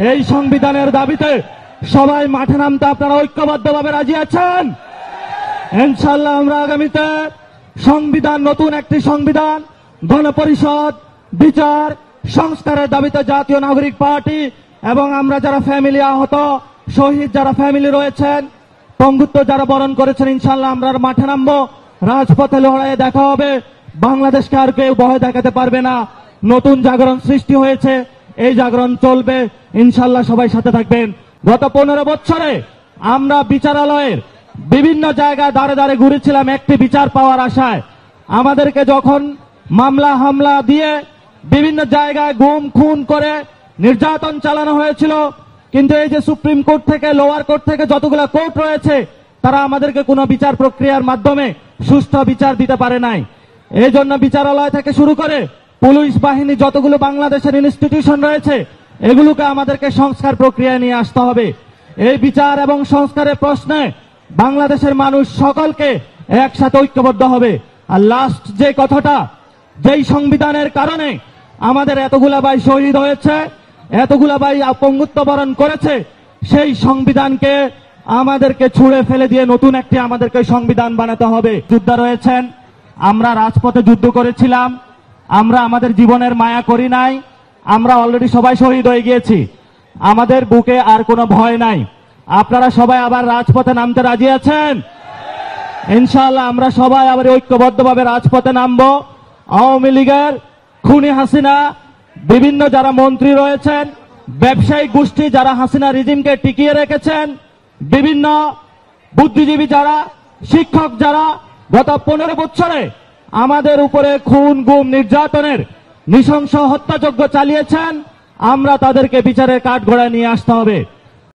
এই সংবিধানের দাবিতে সবাই মাঠে নামতে আপনারা ঐক্যবদ্ধভাবে রাজি আছেন? ইনশাআল্লাহ আমরা আগামীতে সংবিধান, নতুন একটি সংবিধান, গণপরিষদ, বিচার, সংস্কারের দাবিতে জাতীয় নাগরিক পার্টি এবং আমরা যারা ফ্যামিলি আহত, শহীদ যারা ফ্যামিলি রয়েছেন, পঙ্গুত্ব যারা বরণ করেছেন, ইনশাআল্লাহ আমরা মাঠে নামবো, রাজপথে লড়াইয়ে দেখা হবে। বাংলাদেশকে আর কেউ ভয় দেখাতে পারবে না। নতুন জাগরণ সৃষ্টি হয়েছে, এই জাগরণ চলবে, ইনশাআল্লাহ সবাই সাথে থাকবেন। গত 15 বছরে আমরা বিচারালয়ের বিভিন্ন জায়গায় দাঁড়ে দাঁড়ে ঘুরেছিলাম একটি বিচার পাওয়ার আশায়। আমাদেরকে যখন মামলা হামলা দিয়ে বিভিন্ন জায়গায় গুম খুন করে নির্যাতন চালানো হয়েছিল, কিন্তু এই যে সুপ্রিম কোর্ট থেকে, লোয়ার কোর্ট থেকে যতগুলো কোর্ট রয়েছে, তারা আমাদেরকে কোনো বিচার প্রক্রিয়ার মাধ্যমে সুষ্ঠু বিচার দিতে পারে নাই। এই জন্য বিচারালয় থেকে শুরু করে পুলিশ বাহিনী, যতগুলো বাংলাদেশের ইনস্টিটিউশন রয়েছে, এগুলোকে আমাদেরকে সংস্কার প্রক্রিয়ায় নিয়ে আসতে হবে। এই বিচার এবং সংস্কারের প্রশ্নে বাংলাদেশের মানুষ সকলকে একসাথে ঐক্যবদ্ধ হবে। আর লাস্ট যে কথাটা, যেই সংবিধানের কারণে আমাদের এতগুলা ভাই শহীদ হয়েছে, এতগুলা ভাই পঙ্গুত্ব বরণ করেছে, সেই সংবিধানকে আমাদেরকে ছুঁড়ে ফেলে দিয়ে নতুন একটি আমাদেরকে সংবিধান বানাতে হবে। যোদ্ধা রয়েছেন, আমরা রাজপথে যুদ্ধ করেছিলাম, আমরা আমাদের জীবনের মায়া করি নাই, আমরা অলরেডি সবাই শহীদ হয়ে গিয়েছি, আমাদের বুকে আর কোনো ভয় নাই। আপনারা সবাই আবার রাজপথে নামতে রাজি আছেন? ইনশাআল্লাহ আমরা সবাই আবার ঐক্যবদ্ধভাবে রাজপথে নামবো। আওয়ামী লীগের খুনি হাসিনা, বিভিন্ন যারা মন্ত্রী রয়েছেন, ব্যবসায়িক গোষ্ঠী যারা হাসিনা রিজিমকে টিকিয়ে রেখেছেন, বিভিন্ন বুদ্ধিজীবী যারা, শিক্ষক যারা গত 15 বছরে আমাদের উপরে খুন গুম নির্যাতনের নৃশংস হত্যাযজ্ঞ চালিয়েছেন, আমরা তাদেরকে বিচারের কাঠগড়ায় নিয়ে আসতে হবে।